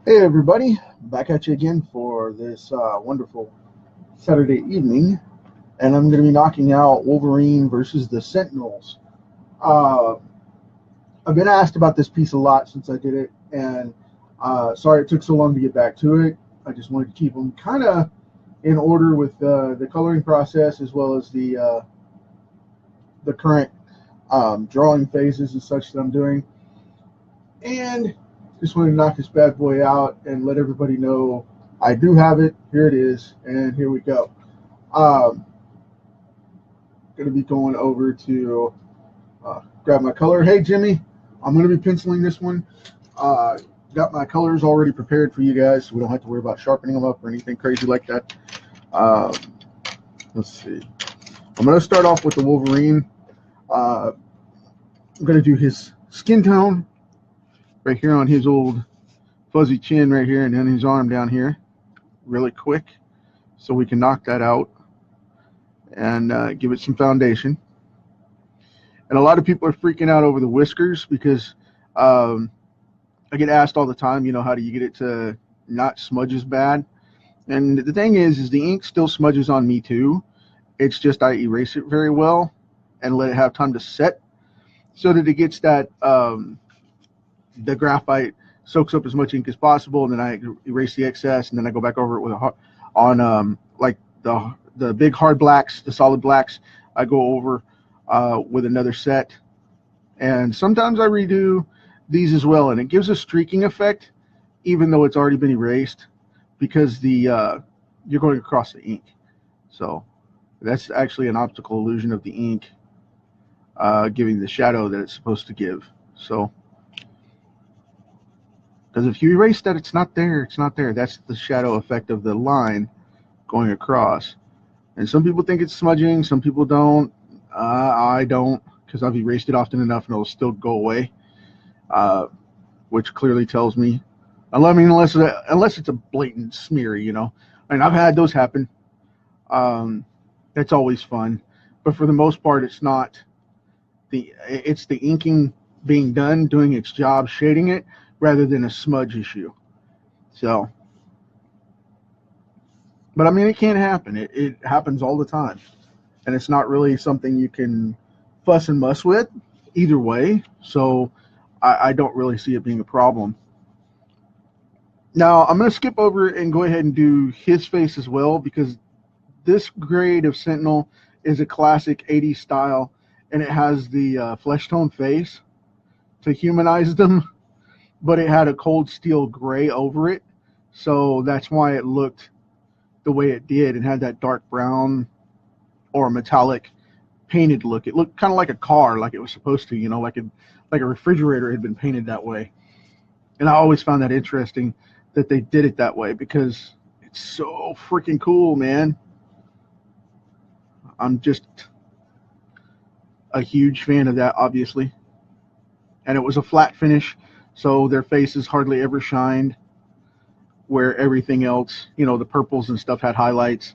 Hey everybody, back at you again for this wonderful Saturday evening, and I'm going to be knocking out Wolverine versus the Sentinels. Uh, I've been asked about this piece a lot since I did it, and sorry it took so long to get back to it. I just wanted to keep them kind of in order with the coloring process as well as the current drawing phases and such that I'm doing. And just wanted to knock this bad boy out and let everybody know I do have it. Here it is, and here we go. Going to be going over to grab my color. Hey, Jimmy, I'm going to be penciling this one. Got my colors already prepared for you guys, so we don't have to worry about sharpening them up or anything crazy like that. Let's see. I'm going to start off with the Wolverine. I'm going to do his skin tone right here on his old fuzzy chin right here, and then his arm down here really quick so we can knock that out and give it some foundation. And a lot of people are freaking out over the whiskers because I get asked all the time, you know, how do you get it to not smudge as bad? And the thing is the ink still smudges on me too. It's just I erase it very well and let it have time to set so that it gets that the graphite soaks up as much ink as possible, and then I erase the excess, and then I go back over it with like the big hard blacks, the solid blacks. I go over with another set, and sometimes I redo these as well, and it gives a streaking effect, even though it's already been erased, because you're going across the ink. So that's actually an optical illusion of the ink giving the shadow that it's supposed to give. So. Because if you erase that, it's not there. It's not there. That's the shadow effect of the line going across. And some people think it's smudging. Some people don't. I don't, because I've erased it often enough and it'll still go away, which clearly tells me, unless it's a blatant smear, you know. I mean, I've had those happen. That's always fun, but for the most part, it's not. It's the inking being done, doing its job, shading it, rather than a smudge issue. So, but I mean, it can happen. It happens all the time, and it's not really something you can fuss and muss with either way. So I don't really see it being a problem. Now I'm going to skip over and go ahead and do his face as well, because this grade of Sentinel is a classic 80s style, and it has the flesh tone face to humanize them, but it had a cold steel gray over it, so that's why it looked the way it did and had that dark brown or metallic painted look. It looked kind of like a car, like it was supposed to, you know, like a refrigerator had been painted that way. And I always found that interesting that they did it that way, because it's so freaking cool, man. I'm just a huge fan of that, obviously. And it was a flat finish, so their faces hardly ever shined, where everything else, you know, the purples and stuff had highlights.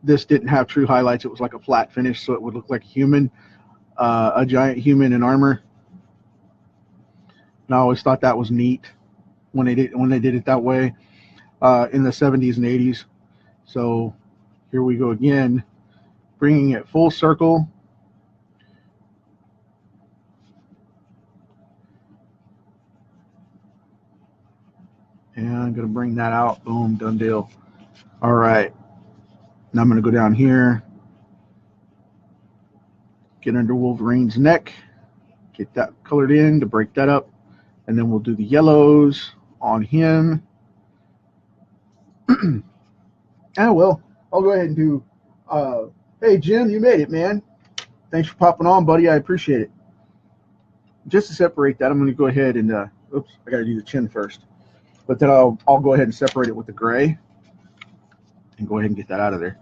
This didn't have true highlights. It was like a flat finish, so it would look like a human, a giant human in armor. And I always thought that was neat when they did it that way in the 70s and 80s. So here we go again, bringing it full circle. And I'm going to bring that out. Boom, done deal. All right. Now I'm going to go down here, get under Wolverine's neck, get that colored in to break that up, and then we'll do the yellows on him. Well, I'll go ahead and do, hey, Jim, you made it, man. Thanks for popping on, buddy. I appreciate it. Just to separate that, I'm going to go ahead and, oops, I got to do the chin first. But then I'll go ahead and separate it with the gray and go ahead and get that out of there.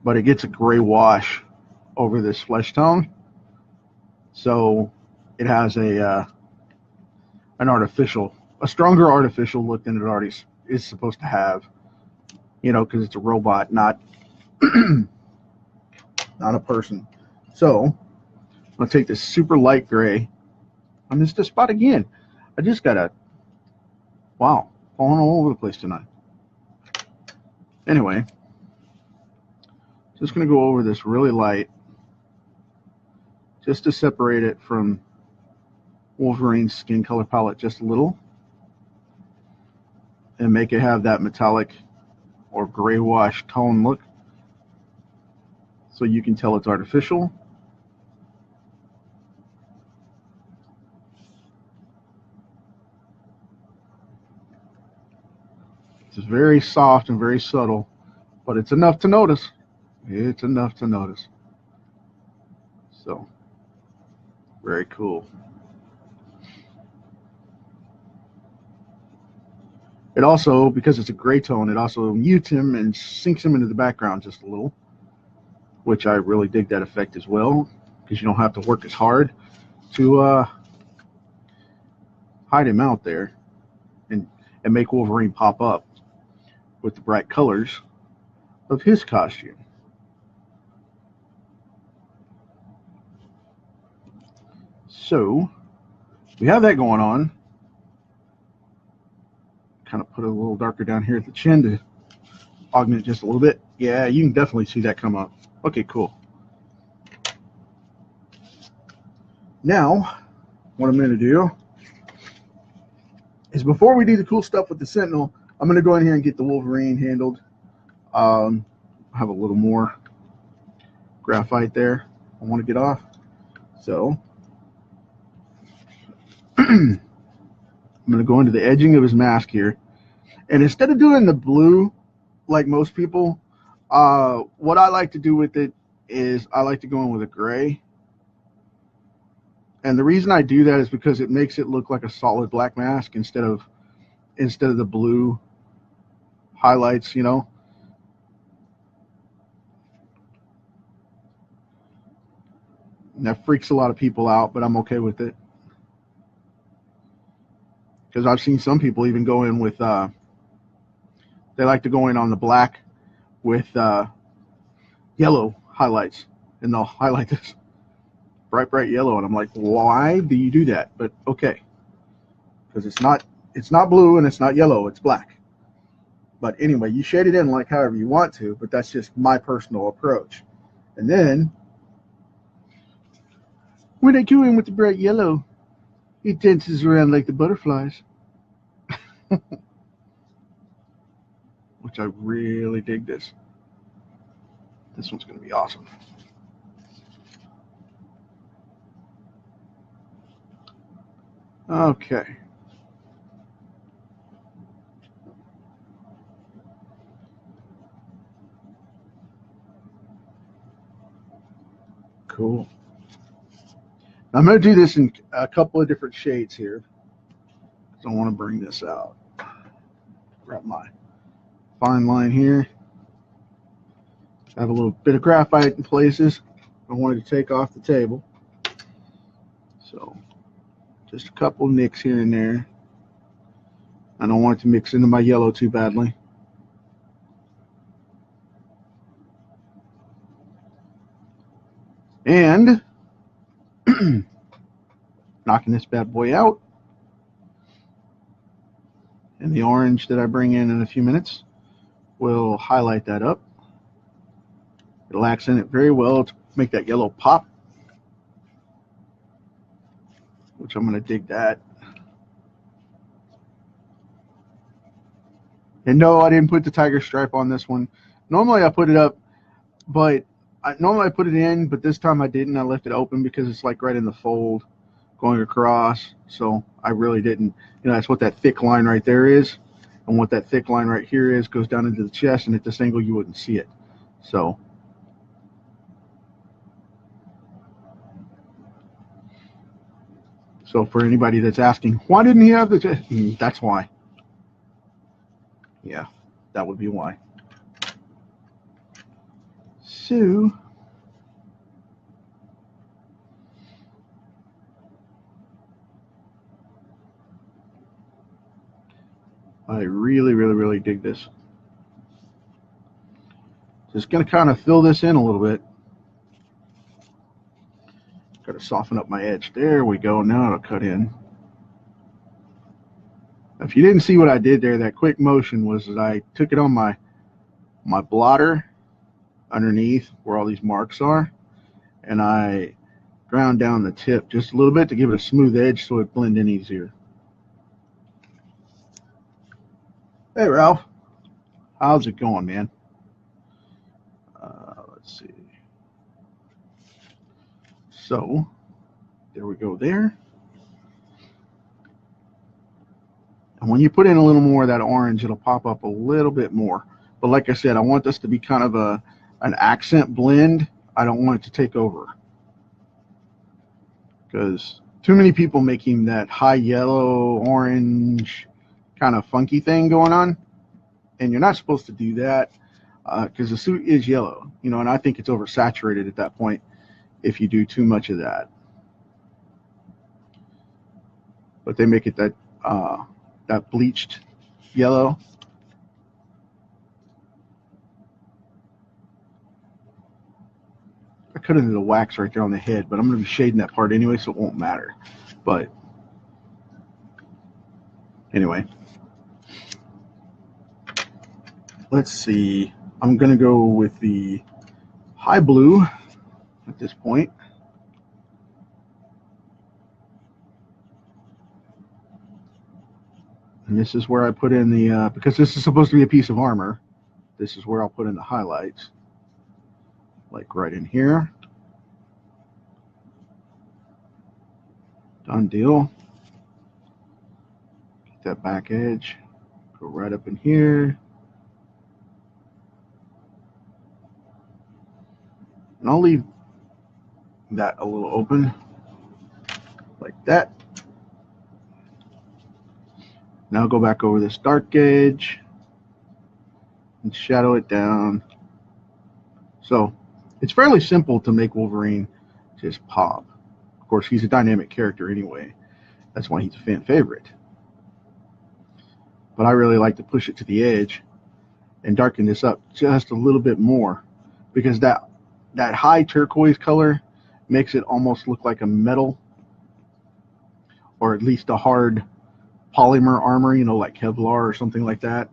But it gets a gray wash over this flesh tone, so it has a stronger artificial look than it already is supposed to have. You know, because it's a robot, not not a person. So I'm going to take this super light gray. I missed a spot again. I just got a, wow, falling all over the place tonight. Anyway, just going to go over this really light just to separate it from Wolverine's skin color palette just a little and make it have that metallic or gray wash tone look so you can tell it's artificial. It's very soft and very subtle, but it's enough to notice. It's enough to notice. So, very cool. It also, because it's a gray tone, it also mutes him and sinks him into the background just a little, which I really dig that effect as well, because you don't have to work as hard to hide him out there and make Wolverine pop up with the bright colors of his costume. So we have that going on. Kind of put it a little darker down here at the chin to augment just a little bit. Yeah, you can definitely see that come up. Okay, cool. Now, what I'm going to do is, before we do the cool stuff with the Sentinel, I'm going to go in here and get the Wolverine handled. I have a little more graphite there I want to get off. So I'm going to go into the edging of his mask here. And instead of doing the blue like most people, what I like to do with it is I like to go in with a gray. And the reason I do that is because it makes it look like a solid black mask instead of the blue highlights, you know. And that freaks a lot of people out, but I'm okay with it. Because I've seen some people even go in with, they like to go in on the black with yellow highlights. And they'll highlight this bright yellow. And I'm like, why do you do that? But okay. Because it's not blue and it's not yellow, it's black. But anyway, you shade it in like however you want to, but that's just my personal approach. And then when I go in with the bright yellow, it dances around like the butterflies. Which I really dig this. This one's going to be awesome. Okay. Cool. I'm going to do this in a couple of different shades here. So I want to bring this out. Grab my fine line here. I have a little bit of graphite in places I wanted to take off the table. So just a couple nicks here and there. I don't want it to mix into my yellow too badly. And knocking this bad boy out. And the orange that I bring in a few minutes will highlight that up. It'll accent it very well to make that yellow pop, which I'm going to dig that. And no, I didn't put the tiger stripe on this one. Normally I put it up, but normally I put it in, but this time I didn't. I left it open because it's like right in the fold going across. So I really didn't. You know, that's what that thick line right there is. And what that thick line right here is goes down into the chest, and at this angle you wouldn't see it. So for anybody that's asking, why didn't he have the chest? That's why. Yeah, that would be why. So I really dig this. Just going to kind of fill this in a little bit. Got to soften up my edge. There we go. Now it'll cut in. If you didn't see what I did there, that quick motion was that I took it on my blotter underneath where all these marks are, and I ground down the tip just a little bit to give it a smooth edge so it blend in easier. Hey Ralph, how's it going, man? Let's see. So there we go there. And when you put in a little more of that orange, it'll pop up a little bit more. But like I said, I want this to be kind of an accent blend. I don't want it to take over, because too many people making that high yellow, orange kind of funky thing going on, and you're not supposed to do that because the suit is yellow, you know, and I think it's oversaturated at that point if you do too much of that. But they make it that that bleached yellow. I cut into the wax right there on the head, but I'm going to be shading that part anyway, so it won't matter. But anyway, let's see. I'm going to go with the high blue at this point. And this is where I put in the, because this is supposed to be a piece of armor, this is where I'll put in the highlights. Like right in here. Done deal. Get that back edge. Go right up in here. And I'll leave that a little open. Like that. Now go back over this dark edge and shadow it down. So it's fairly simple to make Wolverine just pop. Of course, he's a dynamic character anyway. That's why he's a fan favorite. But I really like to push it to the edge and darken this up just a little bit more, because that high turquoise color makes it almost look like a metal, or at least a hard polymer armor, you know, like Kevlar or something like that.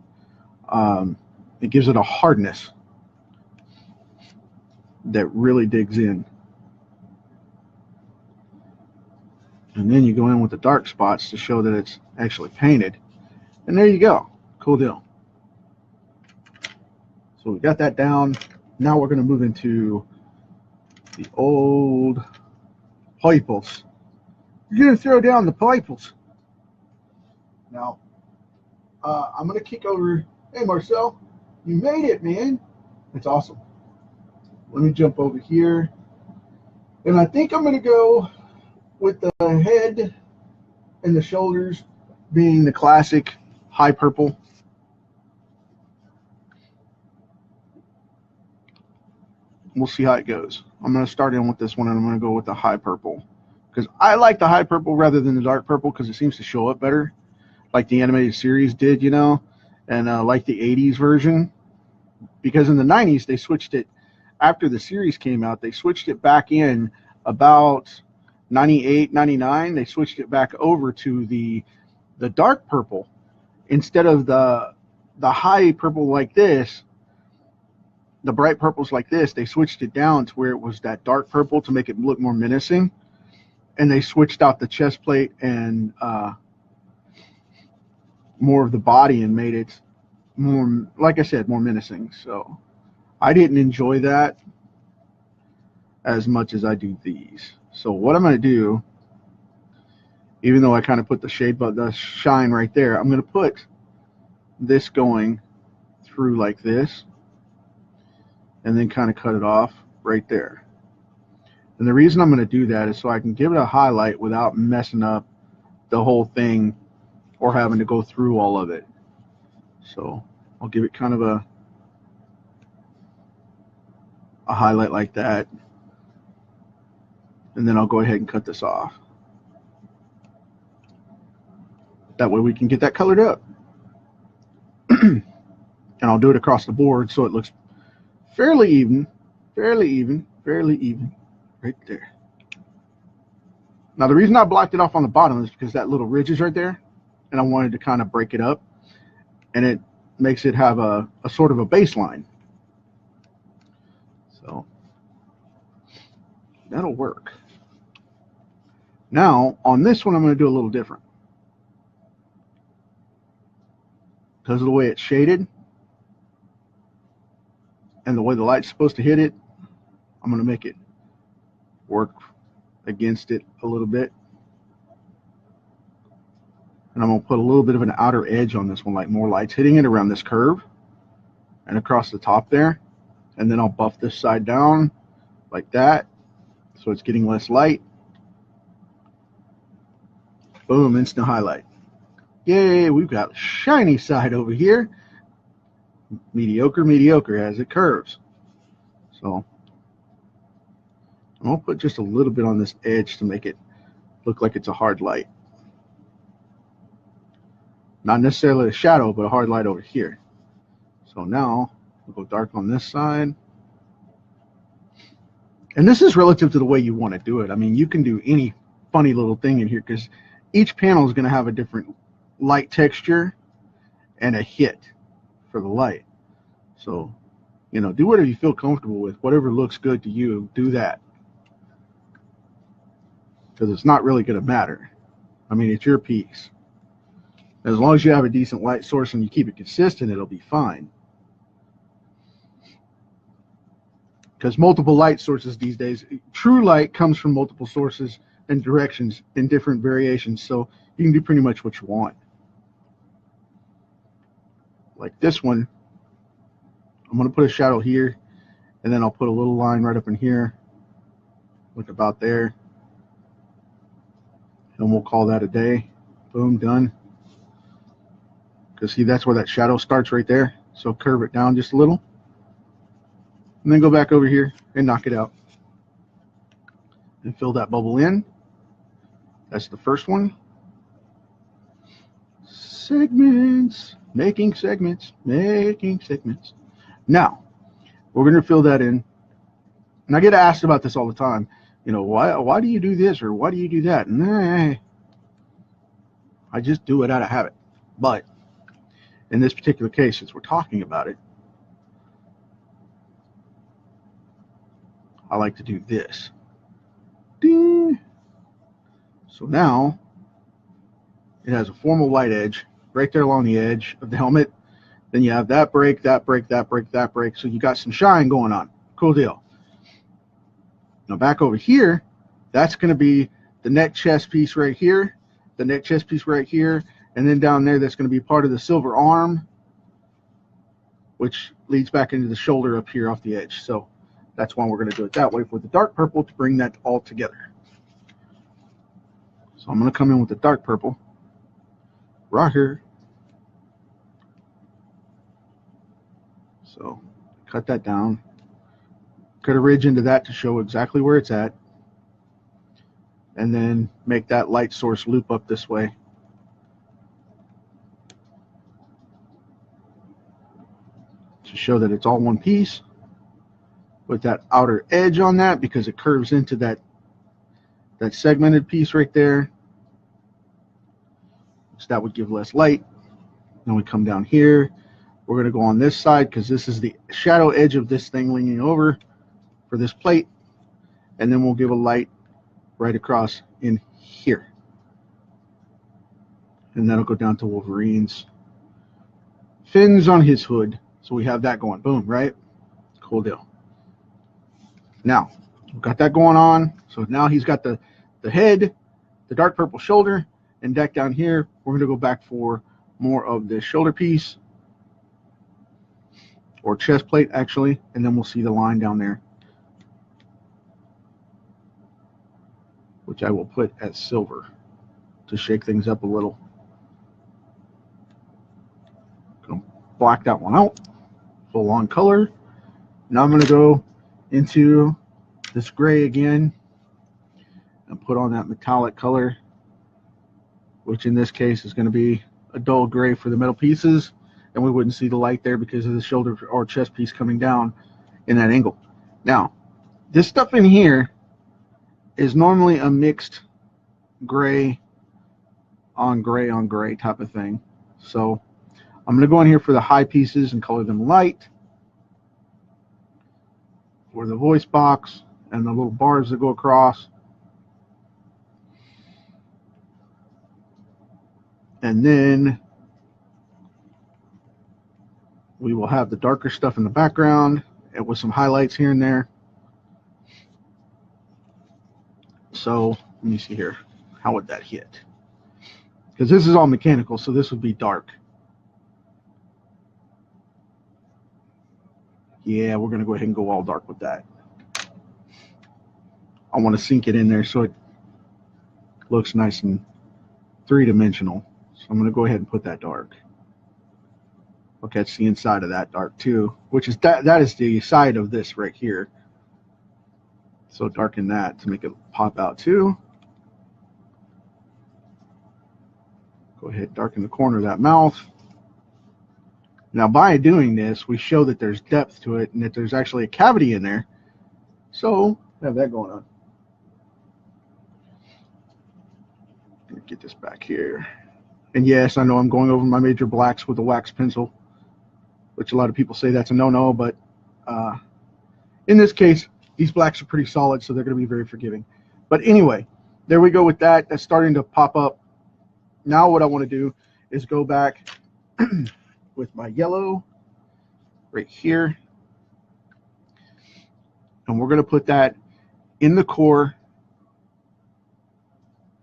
It gives it a hardness that really digs in. And then you go in with the dark spots to show that it's actually painted. And there you go. Cool deal. So we got that down. Now we're going to move into the old piples. You're going to throw down the piples. Now, I'm going to kick over. Hey, Marcel, you made it, man. That's awesome. Let me jump over here. And I think I'm going to go with the head and the shoulders being the classic high purple. We'll see how it goes. I'm going to start in with this one, and I'm going to go with the high purple, because I like the high purple rather than the dark purple, because it seems to show up better, like the animated series did, you know, and like the 80s version. Because in the 90s, they switched it, after the series came out, they switched it back in about 98, 99. They switched it back over to the dark purple. Instead of the high purple like this, the bright purples like this, they switched it down to where it was that dark purple to make it look more menacing. And they switched out the chest plate and more of the body and made it more, like I said, more menacing. So I didn't enjoy that as much as I do these. So what I'm going to do, even though I kind of put the shade, but the shine right there, I'm going to put this going through like this, and then kind of cut it off right there. And the reason I'm going to do that is so I can give it a highlight without messing up the whole thing or having to go through all of it. So I'll give it kind of a highlight like that, and then I'll go ahead and cut this off. That way we can get that colored up. And I'll do it across the board so it looks fairly even right there. Now the reason I blocked it off on the bottom is because that little ridge is right there, and I wanted to kind of break it up, and it makes it have a sort of a baseline. So that'll work. Now on this one I'm going to do a little different. Because of the way it's shaded and the way the light's supposed to hit it, I'm going to make it work against it a little bit. And I'm going to put a little bit of an outer edge on this one, like more light's hitting it around this curve and across the top there. And then I'll buff this side down like that, so it's getting less light. Boom, instant highlight. Yay, we've got a shiny side over here. Mediocre, mediocre as it curves. So I'm going to put just a little bit on this edge to make it look like it's a hard light. Not necessarily a shadow, but a hard light over here. So now we'll go dark on this side. And this is relative to the way you want to do it. I mean, you can do any funny little thing in here because each panel is going to have a different light texture and a hit for the light. So, you know, do whatever you feel comfortable with. Whatever looks good to you, do that. Because it's not really going to matter. I mean, it's your piece. As long as you have a decent light source and you keep it consistent, it'll be fine. Because multiple light sources these days, true light comes from multiple sources and directions in different variations. So you can do pretty much what you want. Like this one, I'm going to put a shadow here, and then I'll put a little line right up in here, like about there. And we'll call that a day. Boom, done. Because see, that's where that shadow starts right there. So curve it down just a little. And then go back over here and knock it out. And fill that bubble in. That's the first one. Segments. Making segments. Making segments. Now, we're going to fill that in. And I get asked about this all the time. You know, why do you do this or why do you do that? Nah, I just do it out of habit. But in this particular case, since we're talking about it, I like to do this. Ding. So now it has a formal light edge right there along the edge of the helmet. Then you have that break, that break, that break, that break. So you got some shine going on. Cool deal. Now back over here, that's going to be the neck chest piece right here, the neck chest piece right here, and then down there that's going to be part of the silver arm, which leads back into the shoulder up here off the edge. So that's why we're going to do it that way with the dark purple to bring that all together. So I'm going to come in with the dark purple right here. So cut that down. Cut a ridge into that to show exactly where it's at. And then make that light source loop up this way. To show that it's all one piece. With that outer edge on that because it curves into that segmented piece right there. So that would give less light. Then we come down here. We're going to go on this side because this is the shadow edge of this thing leaning over for this plate. And then we'll give a light right across in here. And that'll go down to Wolverine's fins on his hood. So we have that going. Boom, right? Cool deal. Now, we've got that going on. So now he's got the head, the dark purple shoulder, and deck down here. We're going to go back for more of this shoulder piece. Or chest plate, actually. And then we'll see the line down there. Which I will put as silver to shake things up a little. Gonna black that one out. Full on color. Now I'm going to go into this gray again and put on that metallic color, which in this case is going to be a dull gray for the metal pieces, and we wouldn't see the light there because of the shoulder or chest piece coming down in that angle. Now, this stuff in here is normally a mixed gray on gray on gray type of thing. So I'm going to go in here for the high pieces and color them light. For the voice box and the little bars that go across. And then we will have the darker stuff in the background and with some highlights here and there. So let me see here. How would that hit? Because this is all mechanical, so this would be dark. Yeah, we're going to go ahead and go all dark with that. I want to sink it in there so it looks nice and three-dimensional. So I'm going to go ahead and put that dark. I'll catch the inside of that dark too, which is that is the side of this right here. So darken that to make it pop out too. Go ahead and darken the corner of that mouth. Now by doing this, we show that there's depth to it and that there's actually a cavity in there. So have that going on. Get this back here. And yes, I know I'm going over my major blacks with a wax pencil, which a lot of people say that's a no-no, but in this case, these blacks are pretty solid, so they're going to be very forgiving. But anyway, there we go with that. That's starting to pop up. Now what I want to do is go back with my yellow right here, and we're going to put that in the core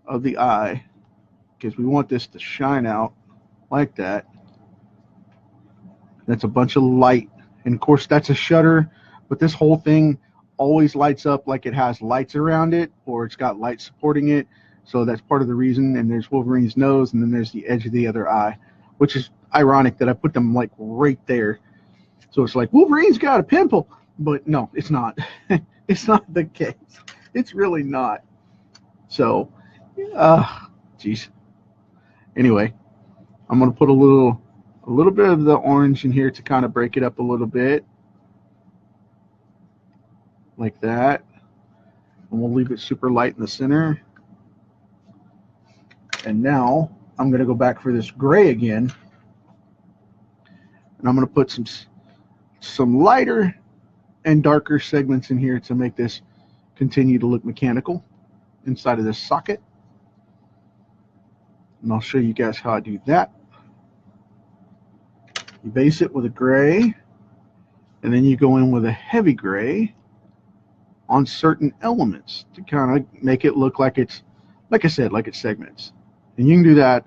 of the eye, because we want this to shine out like that. That's a bunch of light, and of course that's a shutter, but this whole thing always lights up like it has lights around it, or it's got light supporting it. So that's part of the reason. And there's Wolverine's nose, and then there's the edge of the other eye, which is ironic that I put them like right there. So it's like Wolverine's got a pimple, but no, it's not. It's not the case. It's really not. So geez. Anyway, I'm going to put a little bit of the orange in here to kind of break it up a little bit, like that. And we'll leave it super light in the center. And now I'm going to go back for this gray again, and I'm going to put some lighter and darker segments in here to make this continue to look mechanical inside of this socket. And I'll show you guys how I do that. You base it with a gray, and then you go in with a heavy gray on certain elements to kind of make it look like it's, like I said, like it's segments. And you can do that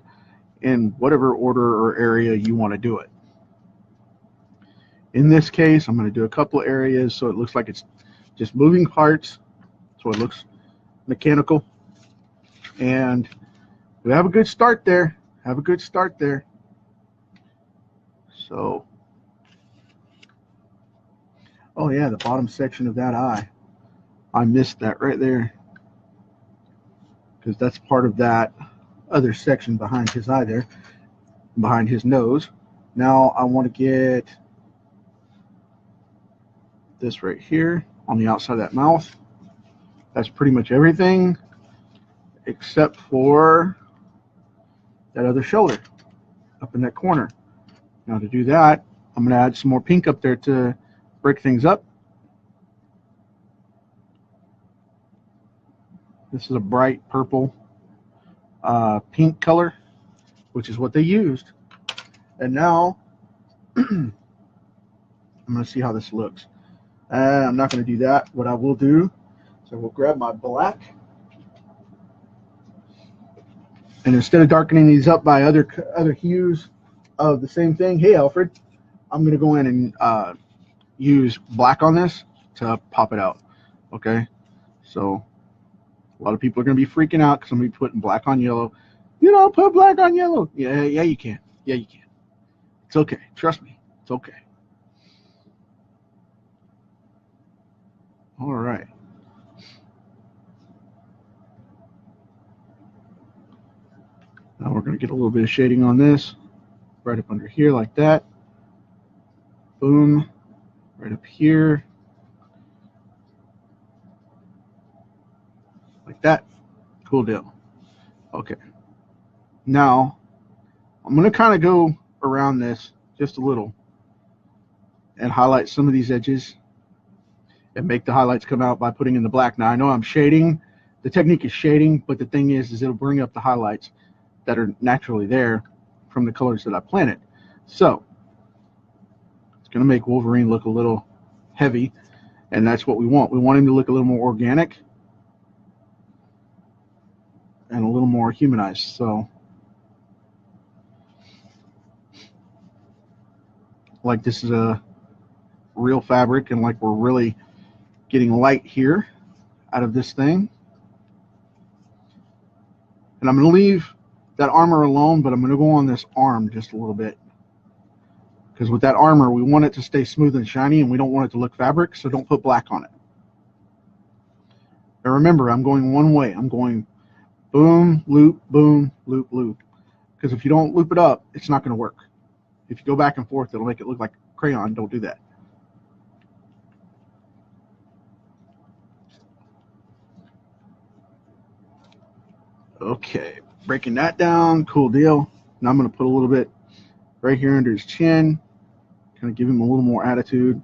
in whatever order or area you want to do it. In this case, I'm going to do a couple of areas so it looks like it's just moving parts, so it looks mechanical. And we have a good start there. Have a good start there. So, oh yeah, the bottom section of that eye. I missed that right there, because that's part of that other section behind his eye there, behind his nose. Now I want to get this right here on the outside of that mouth. That's pretty much everything except for that other shoulder up in that corner. Now to do that, I'm going to add some more pink up there to break things up. This is a bright purple pink color, which is what they used. And now I'm going to see how this looks. I'm not going to do that. What I will do is I will grab my black, and instead of darkening these up by other hues of the same thing, hey Alfred, I'm going to go in and use black on this to pop it out. Okay, so a lot of people are going to be freaking out because I'm going to be putting black on yellow. You don't put black on yellow. Yeah, you can. Yeah, you can. It's okay. Trust me. It's okay. All right. Now we're going to get a little bit of shading on this. Right up under here like that. Boom. Right up here. Like that. Cool deal. Okay. Now, I'm going to kind of go around this just a little and highlight some of these edges and make the highlights come out by putting in the black. Now, I know I'm shading. The technique is shading, but the thing is it'll bring up the highlights that are naturally there from the colors that I planted. So, it's going to make Wolverine look a little heavy, and that's what we want. We want him to look a little more organic and a little more humanized. So, like this is a real fabric, and like we're really getting light here out of this thing. And I'm going to leave that armor alone, but I'm going to go on this arm just a little bit, because with that armor we want it to stay smooth and shiny, and we don't want it to look fabric, so don't put black on it. And remember, I'm going one way. I'm going boom, loop, loop. Because if you don't loop it up, it's not going to work. If you go back and forth, it'll make it look like crayon. Don't do that. Okay, breaking that down, cool deal. Now I'm going to put a little bit right here under his chin, kind of give him a little more attitude.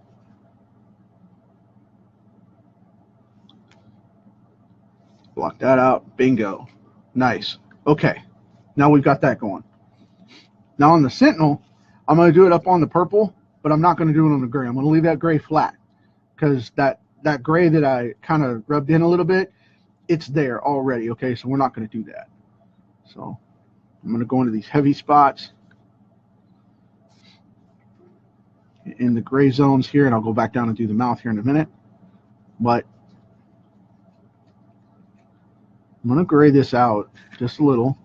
Block that out, bingo, nice. Okay, now we've got that going. Now on the Sentinel, I'm going to do it up on the purple, but I'm not going to do it on the gray. I'm going to leave that gray flat, because that gray that I kind of rubbed in a little bit, it's there already, okay? So we're not going to do that. So I'm going to go into these heavy spots in the gray zones here, and I'll go back down and do the mouth here in a minute. But I'm going to gray this out just a little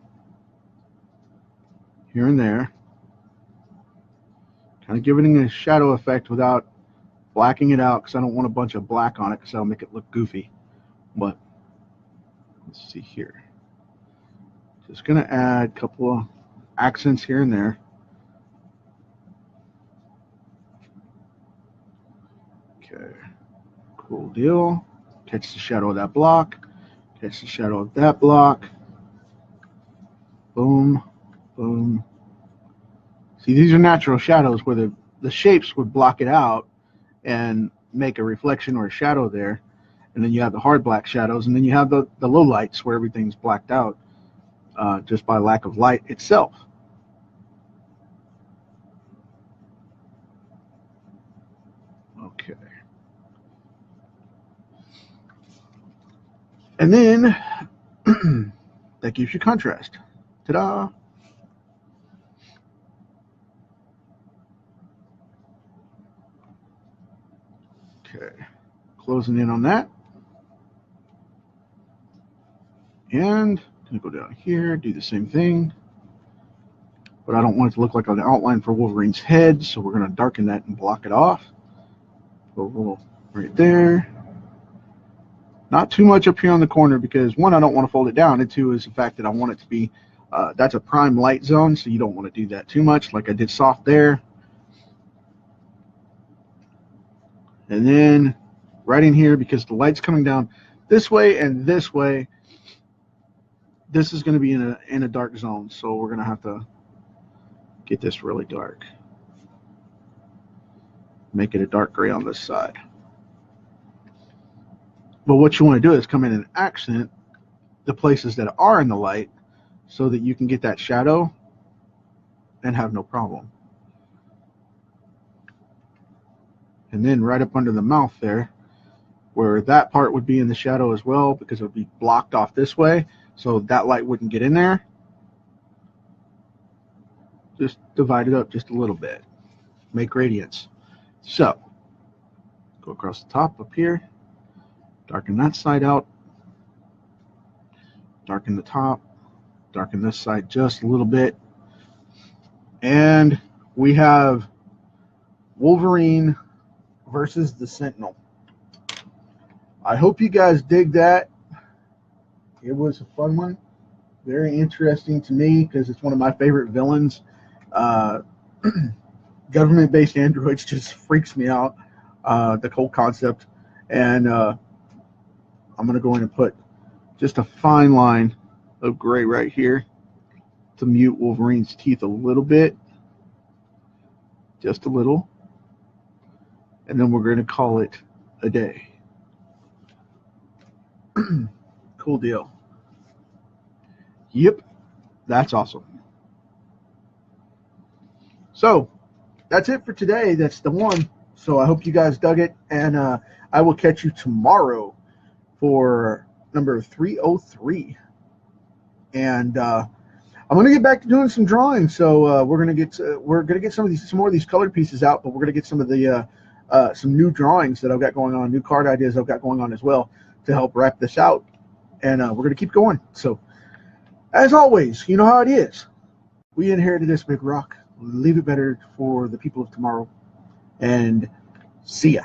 here and there, kind of giving it a shadow effect without blacking it out, because I don't want a bunch of black on it, because that'll make it look goofy. But let's see here. Just going to add a couple of accents here and there. Okay, cool deal. Catch the shadow of that block. Catch the shadow of that block. Boom, boom. See, these are natural shadows where the shapes would block it out and make a reflection or a shadow there. And then you have the hard black shadows, and then you have the low lights where everything's blacked out just by lack of light itself. Okay. And then that gives you contrast. Ta-da! Okay, closing in on that. And I'm going to go down here, do the same thing. But I don't want it to look like an outline for Wolverine's head, so we're going to darken that and block it off. Go a little right there. Not too much up here on the corner, because one, I don't want to fold it down, and two is the fact that I want it to be, that's a prime light zone, so you don't want to do that too much, like I did soft there. And then right in here, because the light's coming down this way and this way, this is going to be in a dark zone, so we're going to have to get this really dark. Make it a dark gray on this side. But what you want to do is come in and accent the places that are in the light so that you can get that shadow and have no problem. And then right up under the mouth there, where that part would be in the shadow as well, because it would be blocked off this way, so that light wouldn't get in there. Just divide it up just a little bit. Make gradients. So, go across the top up here. Darken that side out. Darken the top. Darken this side just a little bit. And we have Wolverine versus the Sentinel. I hope you guys dig that. It was a fun one. Very interesting to me, because it's one of my favorite villains. Government-based androids just freaks me out, the whole concept. And I'm going to go in and put just a fine line of gray right here to mute Wolverine's teeth a little bit, just a little, and then we're going to call it a day. Cool deal. Yep, that's awesome. So that's it for today. That's the one. So I hope you guys dug it, and I will catch you tomorrow for number 303. And I'm gonna get back to doing some drawing. So we're gonna get some more of these colored pieces out, but we're gonna get some of the some new drawings that I've got going on, new card ideas I've got going on as well to help wrap this out. And we're gonna keep going. So as always, you know how it is. We inherited this big rock. Leave it better for the people of tomorrow. And see ya.